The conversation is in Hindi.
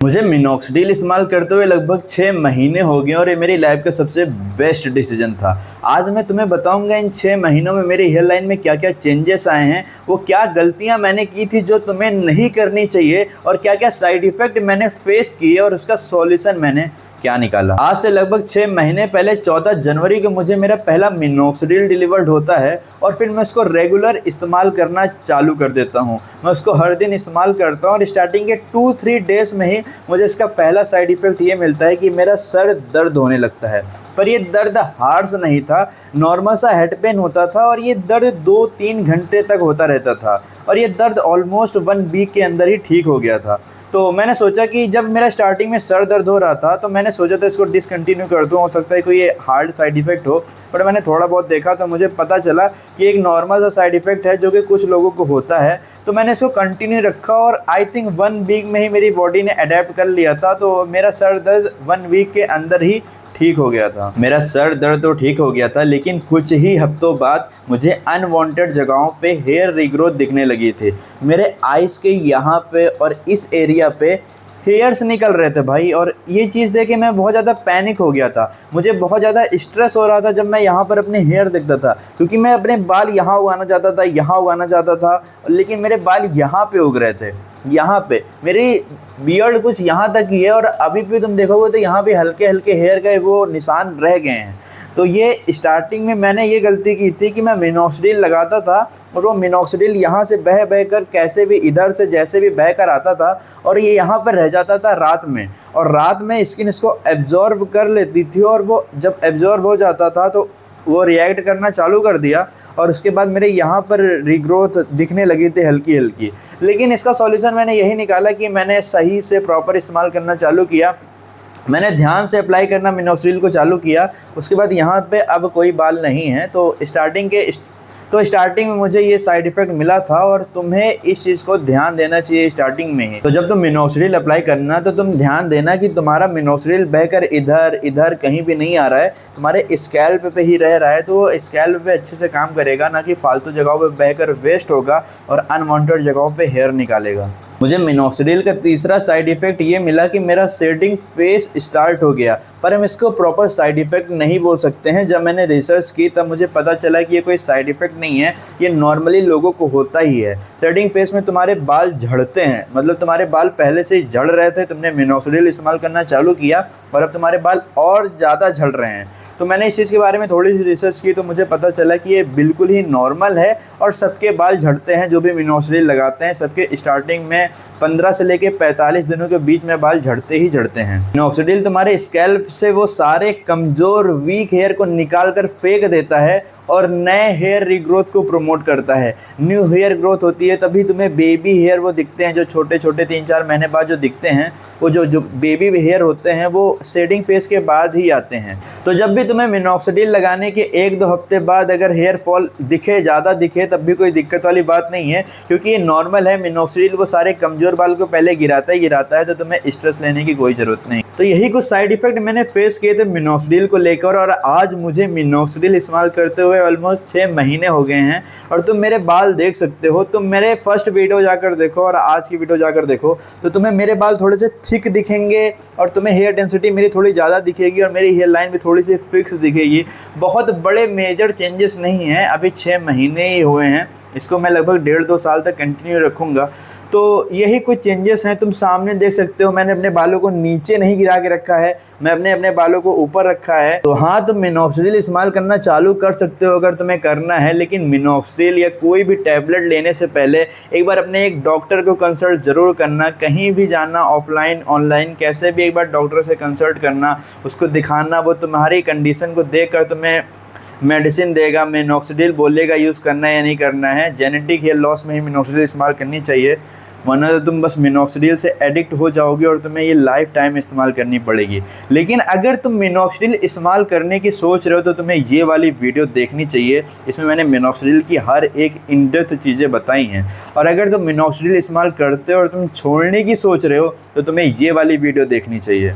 मुझे मिनॉक्सिडिल इस्तेमाल करते हुए लगभग 6 महीने हो गए और ये मेरी लाइफ का सबसे बेस्ट डिसीजन था। आज मैं तुम्हें बताऊंगा इन 6 महीनों में मेरी हेयर लाइन में क्या क्या चेंजेस आए हैं, वो क्या गलतियां मैंने की थी जो तुम्हें नहीं करनी चाहिए, और क्या क्या साइड इफ़ेक्ट मैंने फेस किए और उसका सॉल्यूशन मैंने क्या निकाला। आज से लगभग 6 महीने पहले 14 जनवरी को मुझे मेरा पहला मिनॉक्सिडिल डिलीवर्ड होता है और फिर मैं उसको रेगुलर इस्तेमाल करना चालू कर देता हूँ। मैं उसको हर दिन इस्तेमाल करता हूँ और स्टार्टिंग के 2-3 डेज़ में ही मुझे इसका पहला साइड इफ़ेक्ट ये मिलता है कि मेरा सर दर्द होने लगता है। पर ये दर्द हार्श नहीं था, नॉर्मल सा हेड पेन होता था और ये दर्द 2-3 घंटे तक होता रहता था और ये दर्द ऑलमोस्ट 1 वीक के अंदर ही ठीक हो गया था। तो मैंने सोचा कि जब मेरा स्टार्टिंग में सर दर्द हो रहा था तो मैंने सोचा था इसको डिसकंटिन्यू कर दूँ, हो सकता है कोई ये हार्ड साइड इफ़ेक्ट हो। पर मैंने थोड़ा बहुत देखा तो मुझे पता चला कि एक नॉर्मल सा साइड इफ़ेक्ट है जो कि कुछ लोगों को होता है। तो मैंने इसको कंटिन्यू रखा और आई थिंक 1 वीक में ही मेरी बॉडी ने अडेप्ट कर लिया था। तो मेरा सर दर्द 1 वीक के अंदर ही ठीक हो गया था। मेरा सर दर्द तो ठीक हो गया था, लेकिन कुछ ही हफ्तों बाद मुझे अनवांटेड जगहों पे हेयर रीग्रोथ दिखने लगी थी। मेरे आइज़ के यहाँ पे और इस एरिया पे हेयर्स निकल रहे थे भाई, और ये चीज़ देख के मैं बहुत ज़्यादा पैनिक हो गया था। मुझे बहुत ज़्यादा स्ट्रेस हो रहा था जब मैं यहाँ पर अपने हेयर देखता था, क्योंकि मैं अपने बाल यहाँ उगाना चाहता था, यहाँ उगाना चाहता था, लेकिन मेरे बाल यहाँ पे उग रहे थे। यहाँ पे मेरी बियर्ड कुछ यहाँ तक ही है और अभी भी तुम देखोगे तो यहाँ पे हल्के हल्के हेयर का वो निशान रह गए हैं। तो ये स्टार्टिंग में मैंने ये गलती की थी कि मैं मिनॉक्सिडिल लगाता था और वो मिनॉक्सिडिल यहाँ से बह बह कर कैसे भी इधर से जैसे भी बह कर आता था और ये यहाँ पर रह जाता था रात में, और रात में स्किन इसको एब्जॉर्ब कर लेती थी और वो जब एब्जॉर्ब हो जाता था तो वो रिएक्ट करना चालू कर दिया और उसके बाद मेरे यहाँ पर रीग्रोथ दिखने लगी थी हल्की हल्की। लेकिन इसका सॉल्यूशन मैंने यही निकाला कि मैंने सही से प्रॉपर इस्तेमाल करना चालू किया। मैंने ध्यान से अप्लाई करना मिनॉक्सिडिल को चालू किया। उसके बाद यहाँ पे अब कोई बाल नहीं है। तो स्टार्टिंग में मुझे ये साइड इफ़ेक्ट मिला था और तुम्हें इस चीज़ को ध्यान देना चाहिए स्टार्टिंग में ही। तो जब तुम मिनॉक्सिडिल अप्लाई करना तो तुम ध्यान देना कि तुम्हारा मिनॉक्सिडिल बहकर इधर इधर कहीं भी नहीं आ रहा है, तुम्हारे स्कैल्प पे ही रह रहा है। तो वो स्कैल्प पे अच्छे से काम करेगा, ना कि फालतू जगहों पे बहकर वेस्ट होगा और अनवांटेड जगहों पे हेयर निकालेगा। मुझे मिनॉक्सिडिल का तीसरा साइड इफ़ेक्ट ये मिला कि मेरा शेडिंग फेस स्टार्ट हो गया, पर हम इसको प्रॉपर साइड इफ़ेक्ट नहीं बोल सकते हैं। जब मैंने रिसर्च की तब मुझे पता चला कि ये कोई साइड इफ़ेक्ट नहीं है, ये नॉर्मली लोगों को होता ही है। शेडिंग फेस में तुम्हारे बाल झड़ते हैं, मतलब तुम्हारे बाल पहले से ही झड़ रहे थे, तुमने मिनॉक्सिडिल इस्तेमाल करना चालू किया और अब तुम्हारे बाल और ज़्यादा झड़ रहे हैं। तो मैंने इस चीज़ के बारे में थोड़ी सी रिसर्च की तो मुझे पता चला कि ये बिल्कुल ही नॉर्मल है और सबके बाल झड़ते हैं जो भी मिनॉक्सिडिल लगाते हैं। सबके स्टार्टिंग में 15 से लेकर 45 दिनों के बीच में बाल झड़ते ही झड़ते हैं। मिनॉक्सिडिल तुम्हारे स्कैल्प से वो सारे कमज़ोर वीक हेयर को निकाल कर फेंक देता है और नए हेयर रीग्रोथ को प्रमोट करता है। न्यू हेयर ग्रोथ होती है, तभी तुम्हें बेबी हेयर वो दिखते हैं जो छोटे छोटे 3-4 महीने बाद जो दिखते हैं। वो जो बेबी हेयर होते हैं वो शेडिंग फेस के बाद ही आते हैं। तो जब भी तुम्हें मिनॉक्सिडिल लगाने के 1-2 हफ्ते बाद अगर हेयर फॉल दिखे, ज़्यादा दिखे, तब भी कोई दिक्कत वाली बात नहीं है, क्योंकि ये नॉर्मल है। मिनॉक्सिडिल वो सारे कमज़ोर बाल को पहले गिराता है, तो तुम्हें स्ट्रेस लेने की कोई ज़रूरत नहीं। तो यही कुछ साइड इफ़ेक्ट मैंने फेस किए थे मिनॉक्सिडिल को लेकर, और आज मुझे मिनॉक्सिडिल इस्तेमाल करते हुए ऑलमोस्ट 6 महीने हो गए हैं। और तुम मेरे बाल देख सकते हो, तुम मेरे फर्स्ट वीडियो जाकर देखो और आज की वीडियो जाकर देखो, तो तुम्हें मेरे बाल थोड़े से थिक दिखेंगे और तुम्हें हेयर डेंसिटी मेरी थोड़ी ज़्यादा दिखेगी और मेरी हेयर लाइन भी थोड़ी सी फिक्स दिखेगी। बहुत बड़े मेजर चेंजेस नहीं हैं, अभी 6 महीने ही हुए हैं। इसको मैं लगभग 1.5-2 साल तक कंटिन्यू रखूँगा। तो यही कुछ चेंजेस हैं, तुम सामने देख सकते हो। मैंने अपने बालों को नीचे नहीं गिरा के रखा है, मैं अपने बालों को ऊपर रखा है। तो हाँ, तुम मिनॉक्सिडिल इस्तेमाल करना चालू कर सकते हो अगर तुम्हें करना है, लेकिन मिनॉक्सिडिल या कोई भी टैबलेट लेने से पहले एक बार अपने एक डॉक्टर को कंसल्ट ज़रूर करना। कहीं भी जाना, ऑफलाइन ऑनलाइन कैसे भी एक बार डॉक्टर से कंसल्ट करना, उसको दिखाना। वो तुम्हारी कंडीशन को देख कर तुम्हें मेडिसिन देगा, मिनॉक्सिडिल बोलेगा यूज़ करना है या नहीं करना है। जेनेटिक हेयर लॉस में ही मिनॉक्सिडिल इस्तेमाल करनी चाहिए, वरना तो तुम बस मिनॉक्सिडिल से एडिक्ट हो जाओगे और तुम्हें ये लाइफ टाइम इस्तेमाल करनी पड़ेगी। लेकिन अगर तुम मिनॉक्सिडिल इस्तेमाल करने की सोच रहे हो तो तुम्हें ये वाली वीडियो देखनी चाहिए। इसमें मैंने मिनॉक्सिडिल की हर एक इन डेप्थ चीज़ें बताई हैं। और अगर तुम मिनॉक्सिडिल इस्तेमाल करते हो और तुम छोड़ने की सोच रहे हो तो तुम्हें ये वाली वीडियो देखनी चाहिए।